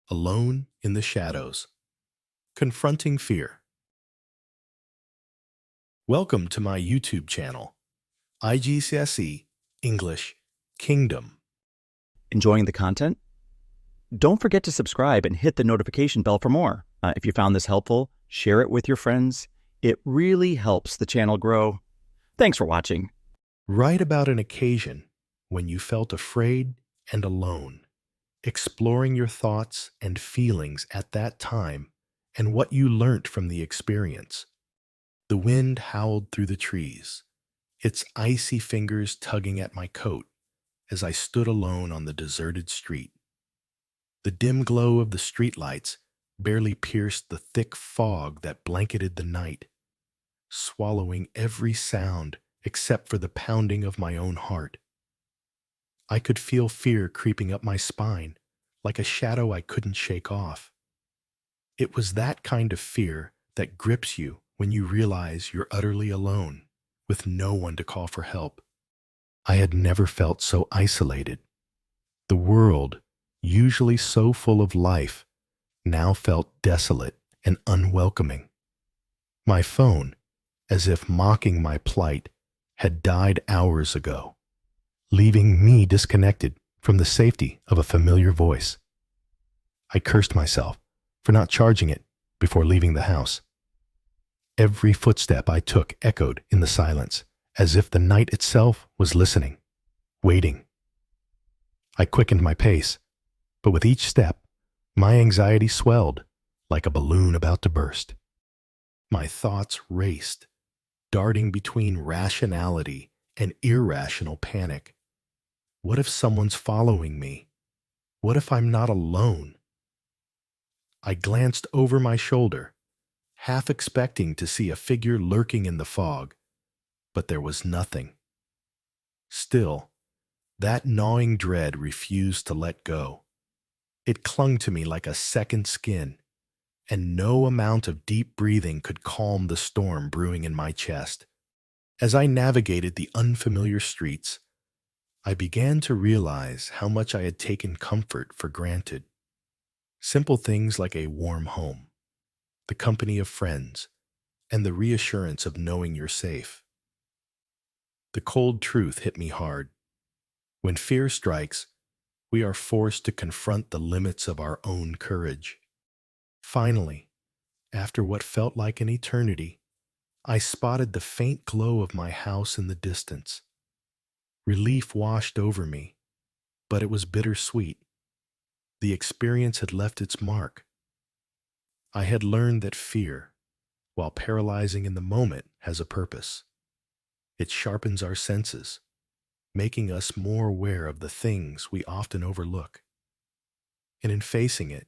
Alone in the Shadows. Confronting Fear. Welcome to my YouTube channel, IGCSE English Kingdom. Enjoying the content? Don't forget to subscribe and hit the notification bell for more. If you found this helpful, share it with your friends. It really helps the channel grow. Thanks for watching. Write about an occasion when you felt afraid and alone, exploring your thoughts and feelings at that time and what you learnt from the experience. The wind howled through the trees, its icy fingers tugging at my coat as I stood alone on the deserted street. The dim glow of the streetlights barely pierced the thick fog that blanketed the night, swallowing every sound except for the pounding of my own heart. I could feel fear creeping up my spine, like a shadow I couldn't shake off. It was that kind of fear that grips you when you realize you're utterly alone, with no one to call for help. I had never felt so isolated. The world, usually so full of life, now felt desolate and unwelcoming. My phone, as if mocking my plight, had died hours ago, leaving me disconnected from the safety of a familiar voice. I cursed myself for not charging it before leaving the house. Every footstep I took echoed in the silence, as if the night itself was listening, waiting. I quickened my pace, but with each step, my anxiety swelled like a balloon about to burst. My thoughts raced, darting between rationality and irrational panic. What if someone's following me? What if I'm not alone? I glanced over my shoulder, half expecting to see a figure lurking in the fog, but there was nothing. Still, that gnawing dread refused to let go. It clung to me like a second skin, and no amount of deep breathing could calm the storm brewing in my chest. As I navigated the unfamiliar streets, I began to realize how much I had taken comfort for granted. Simple things like a warm home, the company of friends, and the reassurance of knowing you're safe. The cold truth hit me hard. When fear strikes, we are forced to confront the limits of our own courage. Finally, after what felt like an eternity, I spotted the faint glow of my house in the distance. Relief washed over me, but it was bittersweet. The experience had left its mark. I had learned that fear, while paralyzing in the moment, has a purpose. It sharpens our senses, making us more aware of the things we often overlook. And in facing it,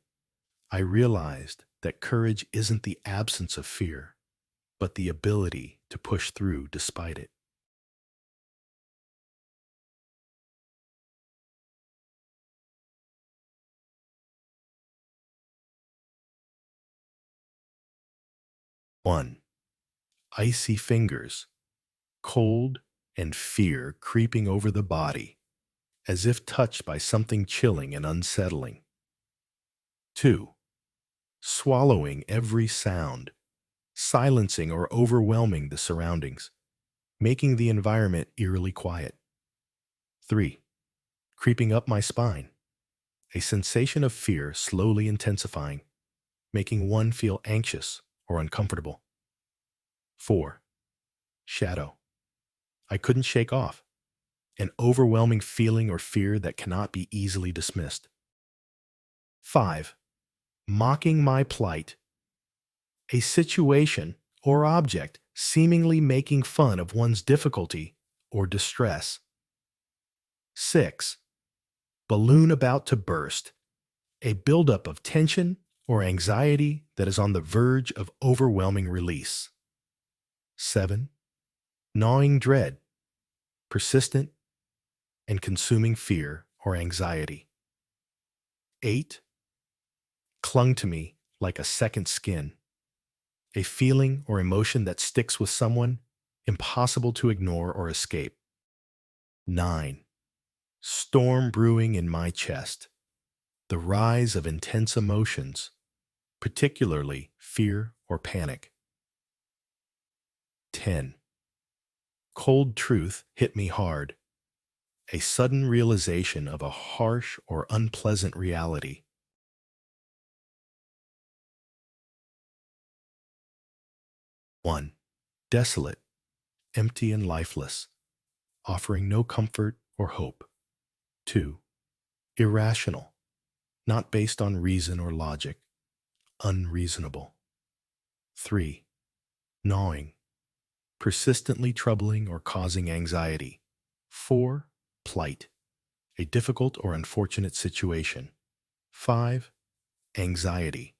I realized that courage isn't the absence of fear, but the ability to push through despite it. One, icy fingers, cold and fear creeping over the body, as if touched by something chilling and unsettling. 2. Swallowing every sound, silencing or overwhelming the surroundings, making the environment eerily quiet. 3. Creeping up my spine, a sensation of fear slowly intensifying, making one feel anxious or uncomfortable. 4. Shadow. I couldn't shake off, an overwhelming feeling or fear that cannot be easily dismissed. 5. Mocking my plight, a situation or object seemingly making fun of one's difficulty or distress. 6. Balloon about to burst, a buildup of tension or anxiety that is on the verge of overwhelming release. 7. Gnawing dread, persistent and consuming fear or anxiety. 8. Clung to me like a second skin, a feeling or emotion that sticks with someone, impossible to ignore or escape. 9. Storm brewing in my chest, The rise of intense emotions, particularly fear or panic. 10. Cold truth hit me hard. A sudden realization of a harsh or unpleasant reality. 1. Desolate, empty and lifeless, offering no comfort or hope. 2. Irrational, not based on reason or logic, unreasonable. 3. Gnawing, persistently troubling or causing anxiety. 4. Plight, a difficult or unfortunate situation. 5. Anxiety,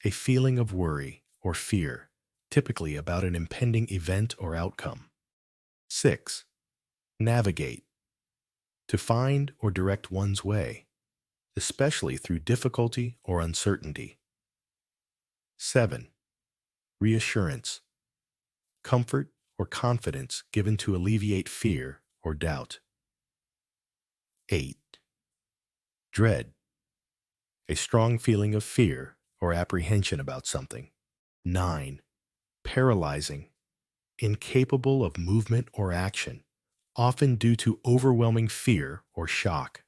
a feeling of worry or fear, typically about an impending event or outcome. 6. Navigate, to find or direct one's way, especially through difficulty or uncertainty. 7. Reassurance, comfort or confidence given to alleviate fear or doubt. 8. Dread, a strong feeling of fear or apprehension about something. 9. Paralyzing, incapable of movement or action, often due to overwhelming fear or shock.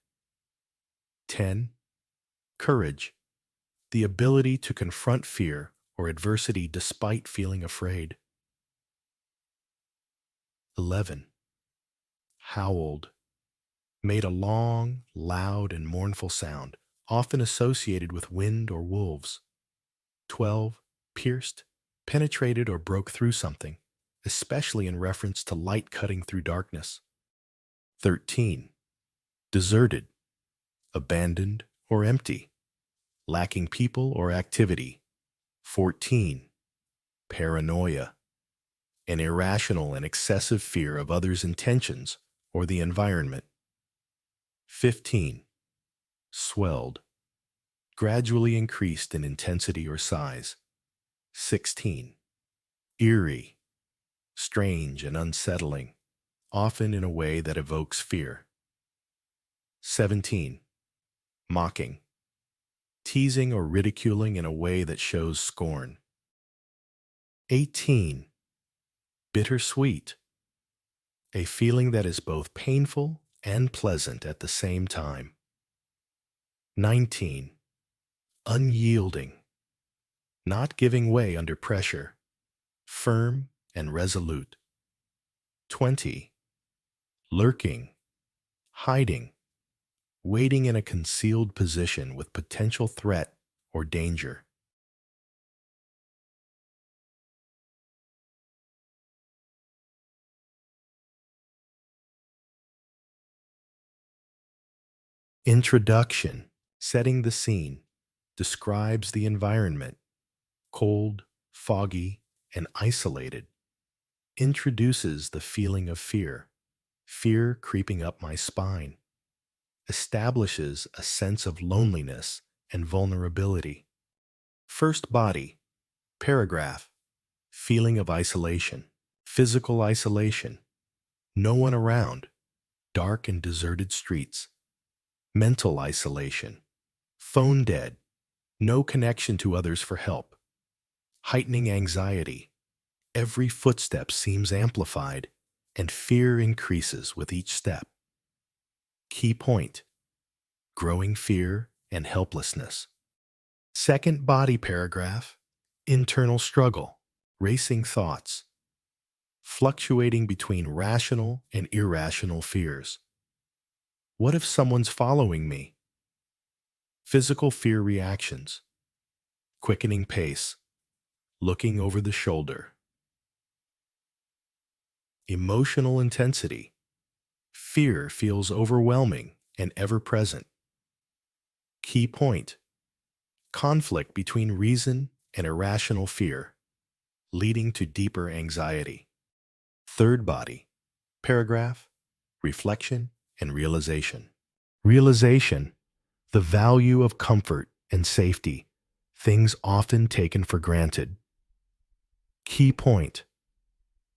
10. Courage, the ability to confront fear or adversity despite feeling afraid. 11. Howled, made a long, loud, and mournful sound, often associated with wind or wolves. 12. Pierced, penetrated, or broke through something, especially in reference to light cutting through darkness. 13. Deserted, abandoned, or empty, lacking people or activity. 14. Paranoia, an irrational and excessive fear of others' intentions or the environment. 15. Swelled, gradually increased in intensity or size. 16. Eerie, strange and unsettling, often in a way that evokes fear. 17. Mocking, teasing or ridiculing in a way that shows scorn. 18. Bittersweet, a feeling that is both painful and pleasant at the same time. 19. Unyielding, not giving way under pressure, firm and resolute. 20. Lurking, hiding, waiting in a concealed position with potential threat or danger. Introduction, setting the scene, describes the environment, cold, foggy, and isolated. Introduces the feeling of fear, fear creeping up my spine. Establishes a sense of loneliness and vulnerability. First body, paragraph, feeling of isolation, physical isolation, no one around, dark and deserted streets. Mental isolation, phone dead, no connection to others for help. Heightening anxiety, every footstep seems amplified, and fear increases with each step. Key point, growing fear and helplessness. Second body paragraph, internal struggle, racing thoughts, fluctuating between rational and irrational fears. What if someone's following me? Physical fear reactions, quickening pace, looking over the shoulder. Emotional intensity, fear feels overwhelming and ever present. Key point, conflict between reason and irrational fear, leading to deeper anxiety. Third body, paragraph, reflection and realization. Realization, the value of comfort and safety, things often taken for granted. Key point,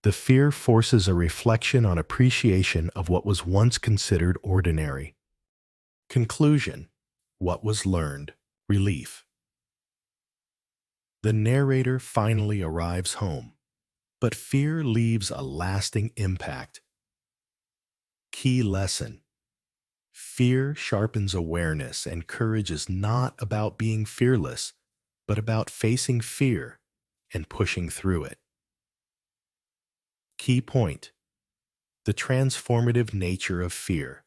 the fear forces a reflection on appreciation of what was once considered ordinary. Conclusion, What was learned? Relief. The narrator finally arrives home, but fear leaves a lasting impact. Key lesson. Fear sharpens awareness, and courage is not about being fearless, but about facing fear and pushing through it. Key point. The transformative nature of fear.